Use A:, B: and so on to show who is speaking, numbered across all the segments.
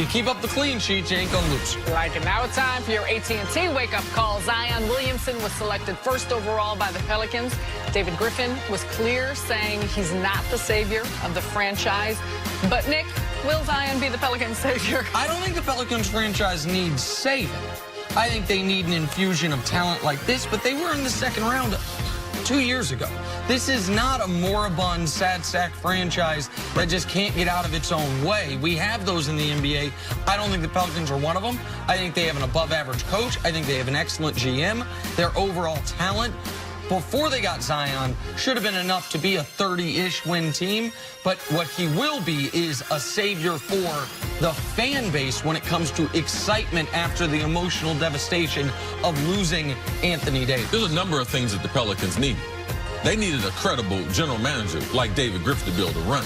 A: You keep up the clean sheets, you ain't gonna lose.
B: Like it. Now it's time for your AT&T wake-up call. Zion Williamson was selected first overall by the Pelicans. David Griffin was clear, saying he's not the savior of the franchise. But, Nick, will Zion be the Pelicans' savior?
A: I don't think the Pelicans franchise needs saving. I think they need an infusion of talent like this, but they were in the second round 2 years ago. This is not a moribund, sad sack franchise that just can't get out of its own way. We have those in the NBA. I don't think the Pelicans are one of them. I think they have an above-average coach. I think they have an excellent GM. Their overall talent, before they got Zion, should have been enough to be a 30-ish win team. But what he will be is a savior for the fan base when it comes to excitement after the emotional devastation of losing Anthony Davis.
C: There's a number of things that the Pelicans need. They needed a credible general manager like David Griffin to build a run.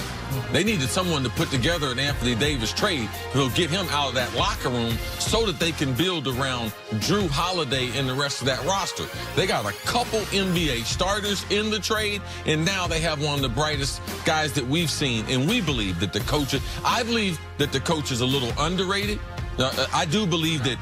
C: They needed someone to put together an Anthony Davis trade that'll get him out of that locker room so that they can build around Drew Holiday and the rest of that roster. They got a couple NBA starters in the trade, and now they have one of the brightest guys that we've seen. And we believe that the coach, I believe that the coach is a little underrated. I do believe that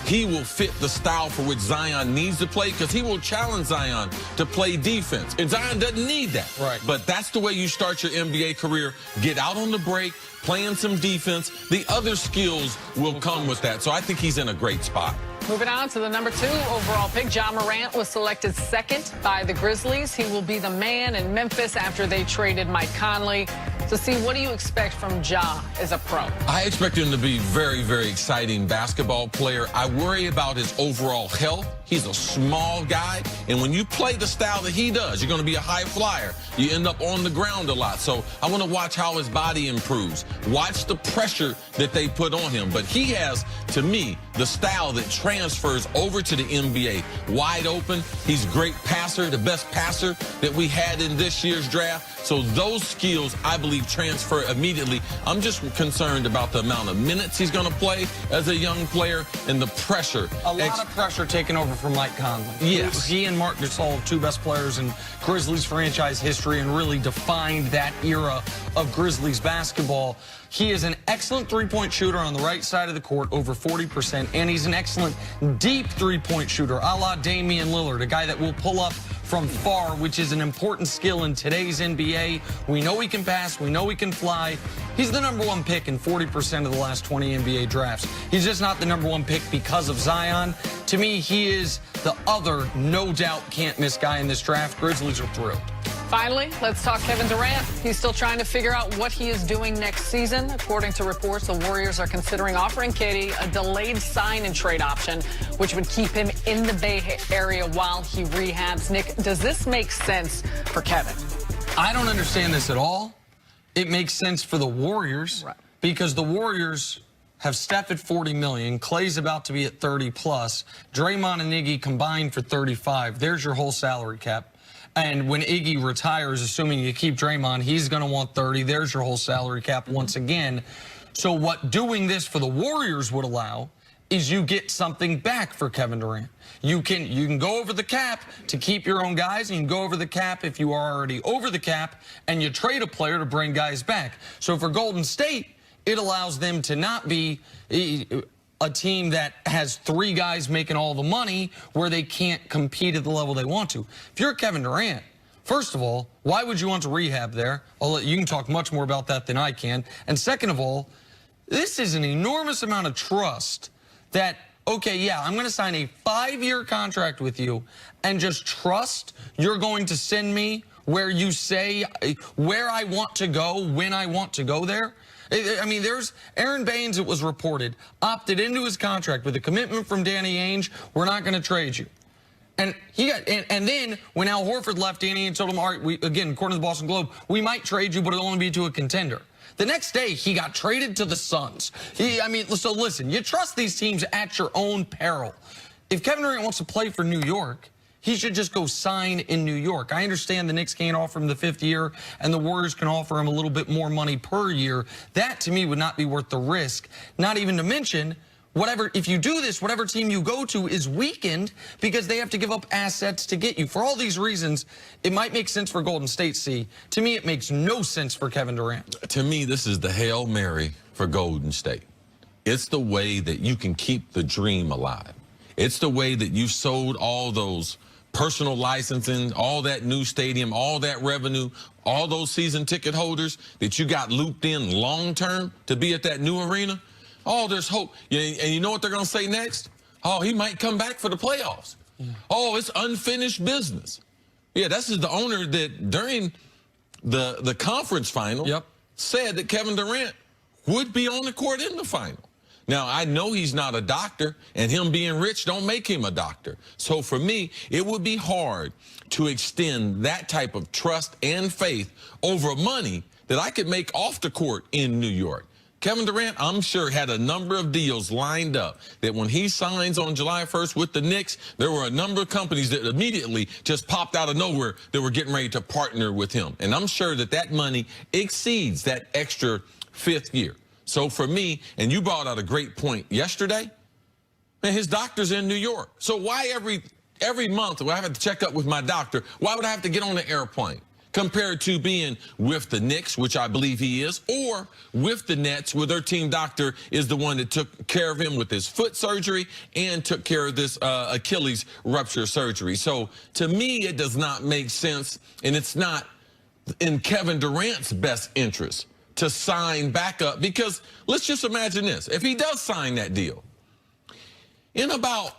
C: he will fit the style for which Zion needs to play, because he will challenge Zion to play defense. And Zion doesn't need that.
A: Right.
C: But that's the way you start your NBA career. Get out on the break, playing some defense. The other skills will come with that. So I think he's in a great spot.
B: Moving on to the number 2 overall pick, Ja Morant was selected second by the Grizzlies. He will be the man in Memphis after they traded Mike Conley. So, see, what do you expect from Ja as a pro?
C: I expect him to be very, very exciting basketball player. I worry about his overall health. He's a small guy, and when you play the style that he does, you're going to be a high flyer. You end up on the ground a lot. So I want to watch how his body improves. Watch the pressure that they put on him. But he has, to me, the style that transfers over to the NBA. Wide open. He's a great passer, the best passer that we had in this year's draft. So those skills, I believe, transfer immediately. I'm just concerned about the amount of minutes he's going to play as a young player and the pressure.
A: A lot of pressure taken over from Mike Conley.
C: Yes.
A: He and Marc Gasol, two best players in Grizzlies franchise history, and really defined that era of Grizzlies basketball. He is an excellent three-point shooter on the right side of the court, over 40%, and he's an excellent deep three-point shooter, a la Damian Lillard, a guy that will pull up from far, which is an important skill in today's NBA. We know he can pass. We know he can fly. He's the number 1 pick in 40% of the last 20 NBA drafts. He's just not the number 1 pick because of Zion. To me, he is the other, no doubt, can't-miss guy in this draft. Grizzlies are thrilled.
B: Finally, let's talk Kevin Durant. He's still trying to figure out what he is doing next season. According to reports, the Warriors are considering offering KD a delayed sign-and-trade option, which would keep him in the Bay Area while he rehabs. Nick, does this make sense for Kevin?
A: I don't understand this at all. It makes sense for the Warriors,
B: right,
A: because the Warriors have Steph at $40 million. Clay's about to be at 30 plus. Draymond and Iggy combined for 35. There's your whole salary cap. And when Iggy retires, assuming you keep Draymond, he's going to want 30. There's your whole salary cap once again. So what doing this for the Warriors would allow is you get something back for Kevin Durant. You can go over the cap to keep your own guys, and you can go over the cap if you are already over the cap, and you trade a player to bring guys back. So for Golden State, it allows them to not be a team that has 3 guys making all the money where they can't compete at the level they want to. If you're Kevin Durant, first of all, why would you want to rehab there? You can talk much more about that than I can. And second of all, this is an enormous amount of trust that, okay, yeah, I'm going to sign a 5-year contract with you and just trust you're going to send me where you say where I want to go, when I want to go there. I mean, there's Aaron Baines, it was reported, opted into his contract with a commitment from Danny Ainge, we're not going to trade you. And and then when Al Horford left, Danny Ainge told him, all right, again, according to the Boston Globe, we might trade you, but it'll only be to a contender. The next day, he got traded to the Suns. So listen, you trust these teams at your own peril. If Kevin Durant wants to play for New York, he should just go sign in New York. I understand the Knicks can't offer him the 5th year, and the Warriors can offer him a little bit more money per year. That, to me, would not be worth the risk. Not even to mention, if you do this, whatever team you go to is weakened because they have to give up assets to get you. For all these reasons, it might make sense for Golden State, C. To me, it makes no sense for Kevin Durant.
C: To me, this is the Hail Mary for Golden State. It's the way that you can keep the dream alive. It's the way that you sold all those personal licensing, all that new stadium, all that revenue, all those season ticket holders that you got looped in long term to be at that new arena. Oh, there's hope. And you know what they're going to say next? Oh, he might come back for the playoffs. Yeah. Oh, it's unfinished business. Yeah, this is the owner that during the conference final said that Kevin Durant would be on the court in the final. Now, I know he's not a doctor, and him being rich don't make him a doctor. So for me, it would be hard to extend that type of trust and faith over money that I could make off the court in New York. Kevin Durant, I'm sure, had a number of deals lined up that when he signs on July 1st with the Knicks, there were a number of companies that immediately just popped out of nowhere that were getting ready to partner with him. And I'm sure that that money exceeds that extra fifth year. So for me, and you brought out a great point yesterday, man, his doctor's in New York. So why every month when I have to check up with my doctor, why would I have to get on the airplane? Compared to being with the Knicks, which I believe he is, or with the Nets, where their team doctor is the one that took care of him with his foot surgery and took care of this Achilles rupture surgery. So to me, it does not make sense, and it's not in Kevin Durant's best interest to sign back up, because let's just imagine this. If he does sign that deal, in about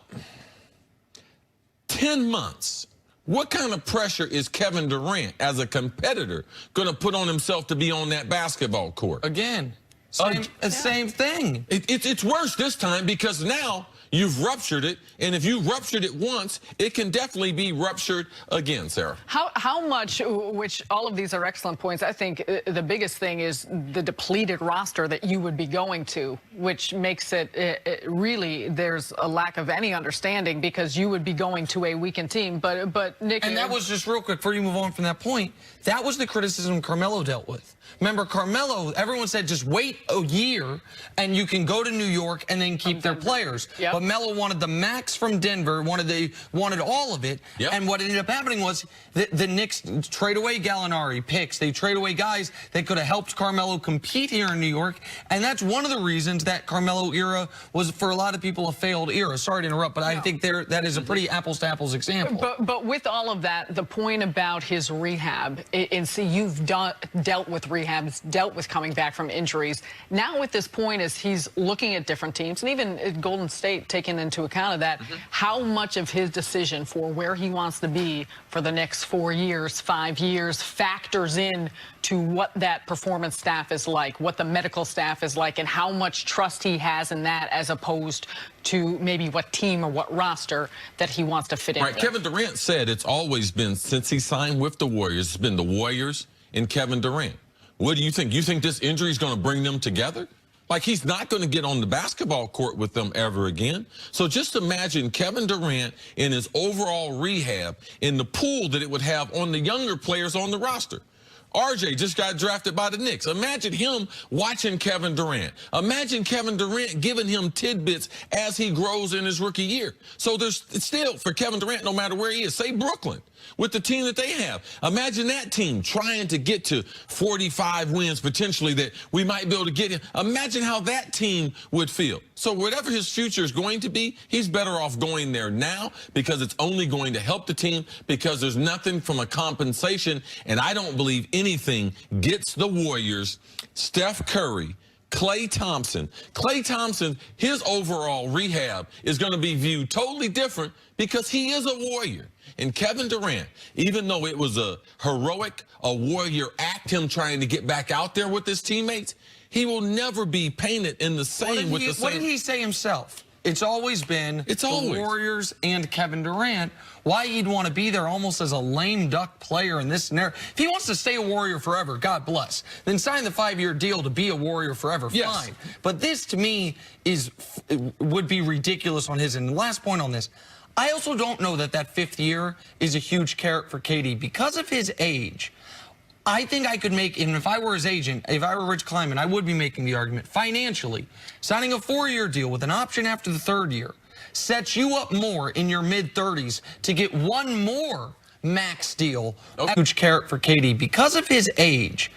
C: 10 months, what kind of pressure is Kevin Durant as a competitor going to put on himself to be on that basketball court?
A: Again, same thing.
C: It's worse this time because now you've ruptured it, and if you ruptured it once, it can definitely be ruptured again, Sarah.
B: How much, which all of these are excellent points, I think the biggest thing is the depleted roster that you would be going to, which makes it really, there's a lack of any understanding because you would be going to a weakened team. But Nick.
A: And that was just real quick before you move on from that point. That was the criticism Carmelo dealt with. Remember, Carmelo, everyone said just wait a year and you can go to New York and then keep their players.
B: Yep.
A: But Melo wanted the max from Denver, wanted all of it.
C: Yep.
A: And what ended up happening was the Knicks trade away Gallinari, picks. They trade away guys that could have helped Carmelo compete here in New York. And that's one of the reasons that Carmelo era was, for a lot of people, a failed era. Sorry to interrupt, but I think that is a pretty apples-to-apples example.
B: But with all of that, the point about his rehab, and see, you've dealt with rehab, dealt with coming back from injuries. Now with this point, as he's looking at different teams, and even Golden State taking into account of that, how much of his decision for where he wants to be for the next 4 years, 5 years, factors in to what that performance staff is like, what the medical staff is like, and how much trust he has in that as opposed to maybe what team or what roster that he wants to fit in.
C: Right, Kevin Durant said it's always been, since he signed with the Warriors, it's been the Warriors and Kevin Durant. What do you think? You think this injury is going to bring them together? Like, he's not going to get on the basketball court with them ever again. So just imagine Kevin Durant in his overall rehab in the pool that it would have on the younger players on the roster. RJ just got drafted by the Knicks. Imagine him watching Kevin Durant. Imagine Kevin Durant giving him tidbits as he grows in his rookie year. So there's still, for Kevin Durant, no matter where he is, say Brooklyn, with the team that they have. Imagine that team trying to get to 45 wins potentially that we might be able to get in. Imagine how that team would feel. So whatever his future is going to be, he's better off going there now because it's only going to help the team, because there's nothing from a compensation, and I don't believe anything gets the Warriors, Steph Curry, Klay Thompson. Klay Thompson, his overall rehab is going to be viewed totally different because he is a Warrior. And Kevin Durant, even though it was a heroic, a Warrior act, him trying to get back out there with his teammates, he will never be painted in the same with the same.
A: What did he say himself? It's always been the Warriors and Kevin Durant. Why he'd want to be there almost as a lame duck player in this scenario. If he wants to stay a Warrior forever, God bless. Then sign the 5-year deal to be a Warrior forever, fine. But this, to me, would be ridiculous on his end. And last point on this, I also don't know that 5th year is a huge carrot for KD because of his age. I think I could make, and if I were his agent, if I were Rich Kleiman, I would be making the argument financially. Signing a 4-year deal with an option after the 3rd year sets you up more in your mid-30s to get one more max deal. Huge carrot for KD because of his age.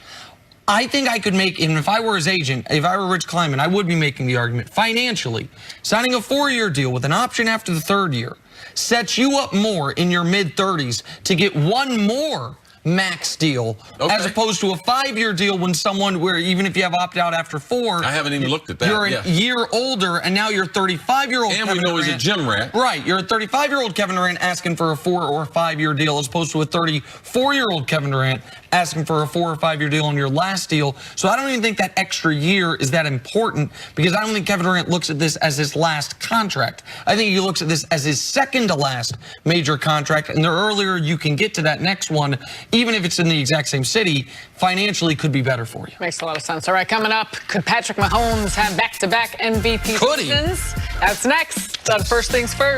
A: I think I could make, and if I were his agent, if I were Rich Kleiman, I would be making the argument financially. Signing a 4-year deal with an option after the 3rd year sets you up more in your mid-30s to get one more max deal, as opposed to a 5-year deal when someone, where even if you have opt-out after 4,
C: I haven't even looked at that.
A: You're a year older, and now you're 35-year-old
C: And
A: Kevin
C: we know
A: Durant.
C: he's a gym rat.
A: Right, you're a 35-year-old Kevin Durant asking for a 4 or 5-year deal, as opposed to a 34-year-old Kevin Durant asking for a 4 or 5-year deal on your last deal. So I don't even think that extra year is that important, because I don't think Kevin Durant looks at this as his last contract. I think he looks at this as his second to last major contract, and the earlier you can get to that next one, even if it's in the exact same city, financially could be better for you.
B: Makes a lot of sense. All right, coming up, could Patrick Mahomes have back-to-back MVP
A: Could he?
B: seasons? That's next on First Things First.